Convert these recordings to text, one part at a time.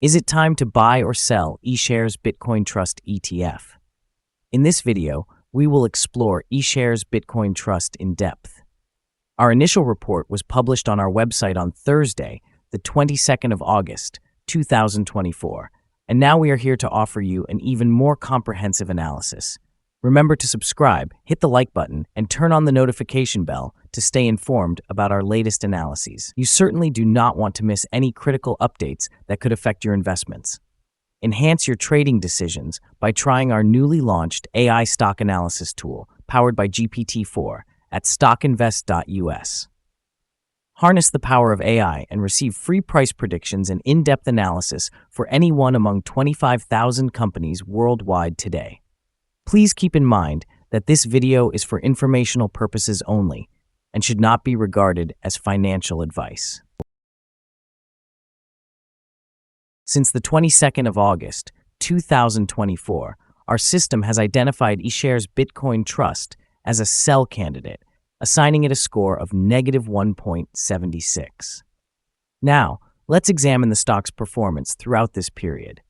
Is it time to buy or sell Ishares Bitcoin Trust ETF? In this video, we will explore Ishares Bitcoin Trust in depth. Our initial report was published on our website on Thursday, the 22nd of August, 2024, and now we are here to offer you an even more comprehensive analysis. Remember to subscribe, hit the like button, and turn on the notification bell to stay informed about our latest analyses. You certainly do not want to miss any critical updates that could affect your investments. Enhance your trading decisions by trying our newly launched AI stock analysis tool powered by GPT-4 at StockInvest.us. Harness the power of AI and receive free price predictions and in-depth analysis for any one among 25,000 companies worldwide today. Please keep in mind that this video is for informational purposes only and should not be regarded as financial advice. Since the 22nd of August, 2024, our system has identified Ishares Bitcoin Trust as a sell candidate, assigning it a score of -1.76. Now, let's examine the stock's performance throughout this period.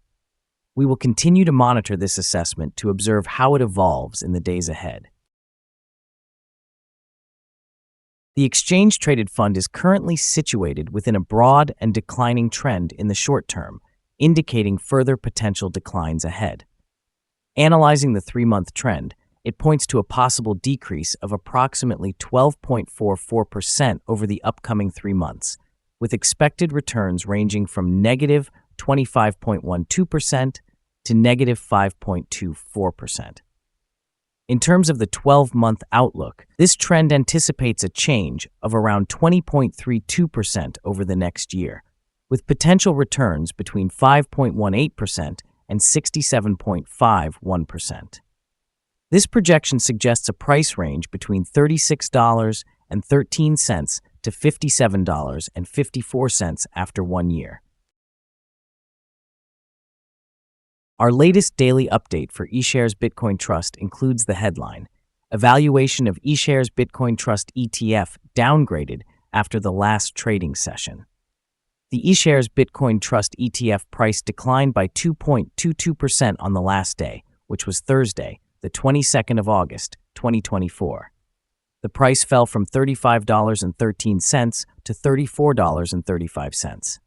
We will continue to monitor this assessment to observe how it evolves in the days ahead. The exchange-traded fund is currently situated within a broad and declining trend in the short term, indicating further potential declines ahead. Analyzing the 3-month trend, it points to a possible decrease of approximately 12.44% over the upcoming 3 months, with expected returns ranging from -25.12% to -5.24%. In terms of the 12-month outlook, this trend anticipates a change of around 20.32% over the next year, with potential returns between 5.18% and 67.51%. This projection suggests a price range between $36.13 to $57.54 after 1 year. Our latest daily update for Ishares Bitcoin Trust includes the headline, "Evaluation of Ishares Bitcoin Trust ETF downgraded after the last trading session." The Ishares Bitcoin Trust ETF price declined by 2.22% on the last day, which was Thursday, the 22nd of August, 2024. The price fell from $35.13 to $34.35.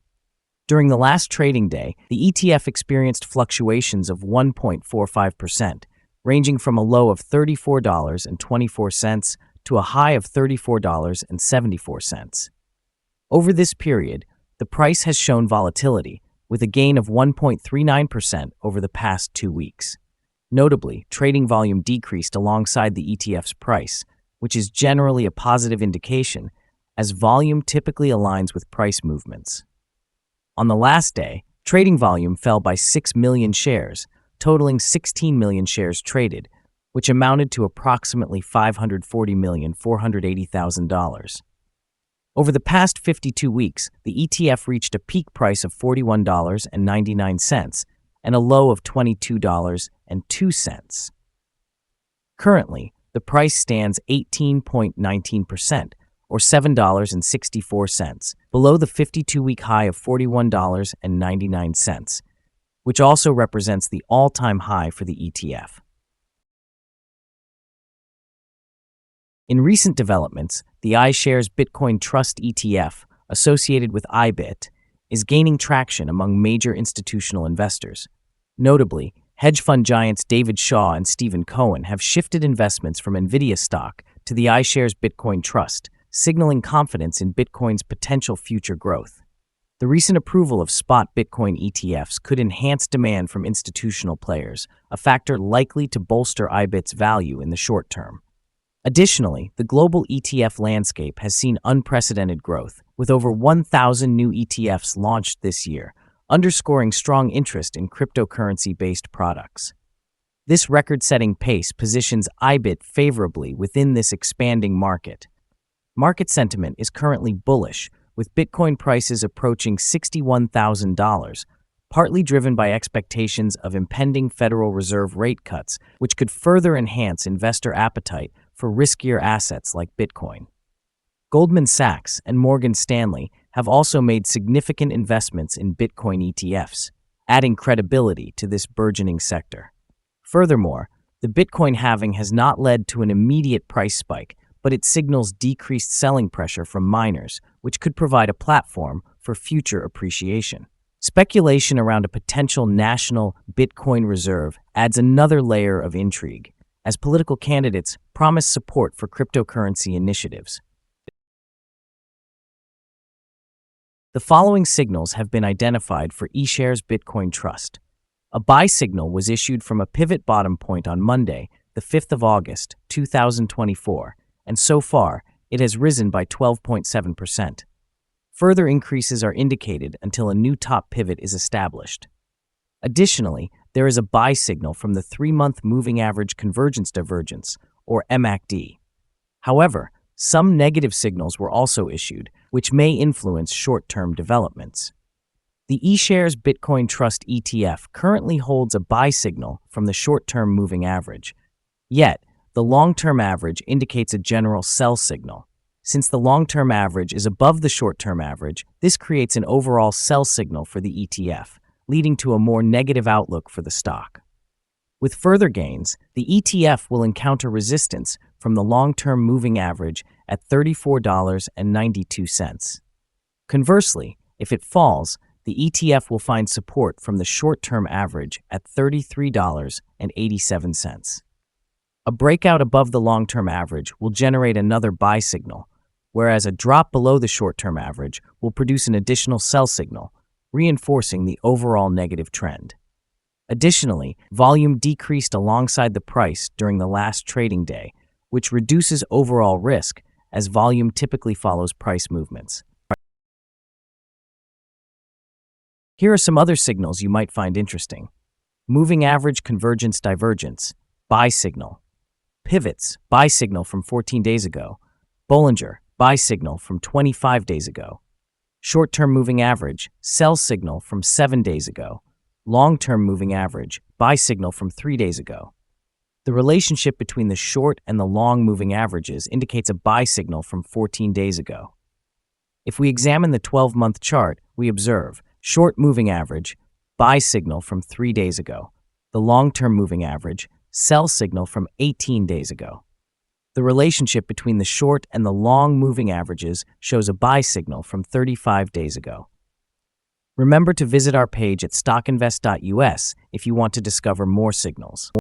During the last trading day, the ETF experienced fluctuations of 1.45%, ranging from a low of $34.24 to a high of $34.74. Over this period, the price has shown volatility, with a gain of 1.39% over the past 2 weeks. Notably, trading volume decreased alongside the ETF's price, which is generally a positive indication, as volume typically aligns with price movements. On the last day, trading volume fell by 6 million shares, totaling 16 million shares traded, which amounted to approximately $540,480,000. Over the past 52 weeks, the ETF reached a peak price of $41.99 and a low of $22.02. Currently, the price stands 18.19%, or $7.64, below the 52-week high of $41.99, which also represents the all-time high for the ETF. In recent developments, the Ishares Bitcoin Trust ETF, associated with IBIT, is gaining traction among major institutional investors. Notably, hedge fund giants David Shaw and Stephen Cohen have shifted investments from NVIDIA stock to the Ishares Bitcoin Trust, signaling confidence in Bitcoin's potential future growth. The recent approval of spot Bitcoin ETFs could enhance demand from institutional players, a factor likely to bolster IBIT's value in the short term. Additionally, the global ETF landscape has seen unprecedented growth, with over 1,000 new ETFs launched this year, underscoring strong interest in cryptocurrency-based products. This record-setting pace positions IBIT favorably within this expanding market. Market sentiment is currently bullish, with Bitcoin prices approaching $61,000, partly driven by expectations of impending Federal Reserve rate cuts, which could further enhance investor appetite for riskier assets like Bitcoin. Goldman Sachs and Morgan Stanley have also made significant investments in Bitcoin ETFs, adding credibility to this burgeoning sector. Furthermore, the Bitcoin halving has not led to an immediate price spike, but it signals decreased selling pressure from miners, which could provide a platform for future appreciation. Speculation around a potential national Bitcoin reserve adds another layer of intrigue, as political candidates promise support for cryptocurrency initiatives. The following signals have been identified for Ishares Bitcoin Trust. A buy signal was issued from a pivot bottom point on Monday, the 5th of August, 2024, and so far, it has risen by 12.7%. Further increases are indicated until a new top pivot is established. Additionally, there is a buy signal from the 3-month moving average convergence divergence, or MACD. However, some negative signals were also issued, which may influence short-term developments. The Ishares Bitcoin Trust ETF currently holds a buy signal from the short-term moving average. Yet, the long-term average indicates a general sell signal. Since the long-term average is above the short-term average, this creates an overall sell signal for the ETF, leading to a more negative outlook for the stock. With further gains, the ETF will encounter resistance from the long-term moving average at $34.92. Conversely, if it falls, the ETF will find support from the short-term average at $33.87. A breakout above the long-term average will generate another buy signal, whereas a drop below the short-term average will produce an additional sell signal, reinforcing the overall negative trend. Additionally, volume decreased alongside the price during the last trading day, which reduces overall risk as volume typically follows price movements. Here are some other signals you might find interesting. Moving average convergence divergence, buy signal. Pivots, buy signal from 14 days ago. Bollinger, buy signal from 25 days ago. Short-term moving average, sell signal from 7 days ago. Long-term moving average, buy signal from 3 days ago. The relationship between the short and the long moving averages indicates a buy signal from 14 days ago. If we examine the 12-month chart, we observe short moving average, buy signal from 3 days ago. The long-term moving average, sell signal from 18 days ago. The relationship between the short and the long moving averages shows a buy signal from 35 days ago. Remember to visit our page at StockInvest.us if you want to discover more signals.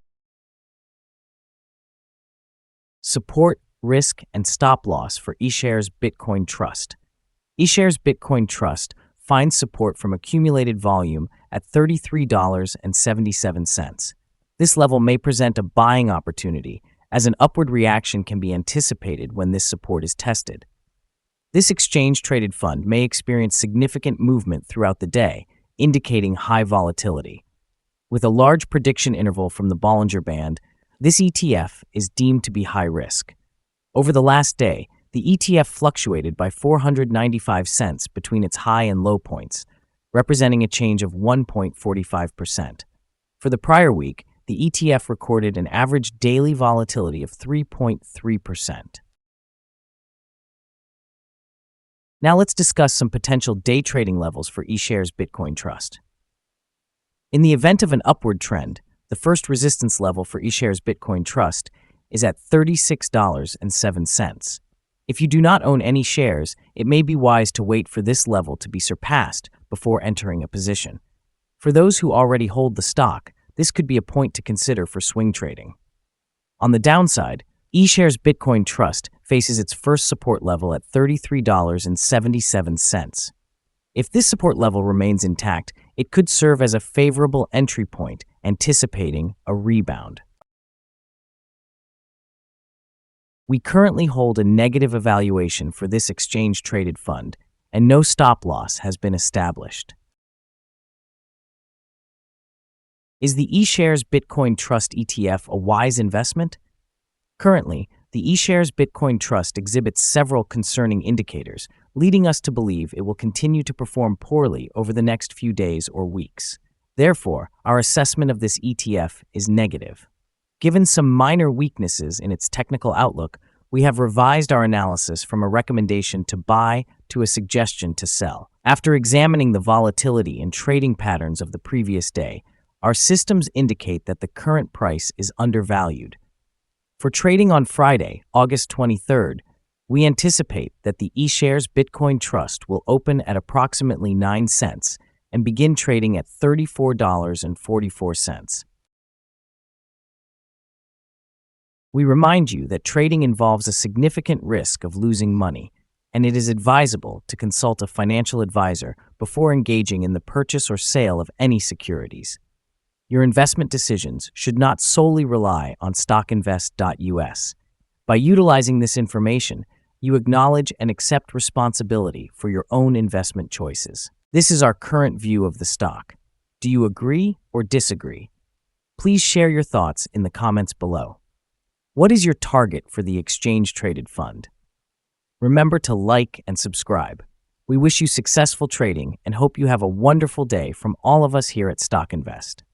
Support, risk, and stop loss for Ishares Bitcoin Trust. Ishares Bitcoin Trust finds support from accumulated volume at $33.77. This level may present a buying opportunity, as an upward reaction can be anticipated when this support is tested. This exchange-traded fund may experience significant movement throughout the day, indicating high volatility. With a large prediction interval from the Bollinger Band, this ETF is deemed to be high risk. Over the last day, the ETF fluctuated by 495 cents between its high and low points, representing a change of 1.45%. For the prior week, the ETF recorded an average daily volatility of 3.3%. Now let's discuss some potential day trading levels for Ishares Bitcoin Trust. In the event of an upward trend, the first resistance level for Ishares Bitcoin Trust is at $36.07. If you do not own any shares, it may be wise to wait for this level to be surpassed before entering a position. For those who already hold the stock, this could be a point to consider for swing trading. On the downside, Ishares Bitcoin Trust faces its first support level at $33.77. If this support level remains intact, it could serve as a favorable entry point, anticipating a rebound. We currently hold a negative evaluation for this exchange-traded fund, and no stop loss has been established. Is the Ishares Bitcoin Trust ETF a wise investment? Currently, the Ishares Bitcoin Trust exhibits several concerning indicators, leading us to believe it will continue to perform poorly over the next few days or weeks. Therefore, our assessment of this ETF is negative. Given some minor weaknesses in its technical outlook, we have revised our analysis from a recommendation to buy to a suggestion to sell. After examining the volatility and trading patterns of the previous day, our systems indicate that the current price is undervalued. For trading on Friday, August 23rd, we anticipate that the Ishares Bitcoin Trust will open at approximately 9 cents and begin trading at $34.44. We remind you that trading involves a significant risk of losing money, and it is advisable to consult a financial advisor before engaging in the purchase or sale of any securities. Your investment decisions should not solely rely on StockInvest.us. By utilizing this information, you acknowledge and accept responsibility for your own investment choices. This is our current view of the stock. Do you agree or disagree? Please share your thoughts in the comments below. What is your target for the exchange-traded fund? Remember to like and subscribe. We wish you successful trading and hope you have a wonderful day from all of us here at Stock Invest.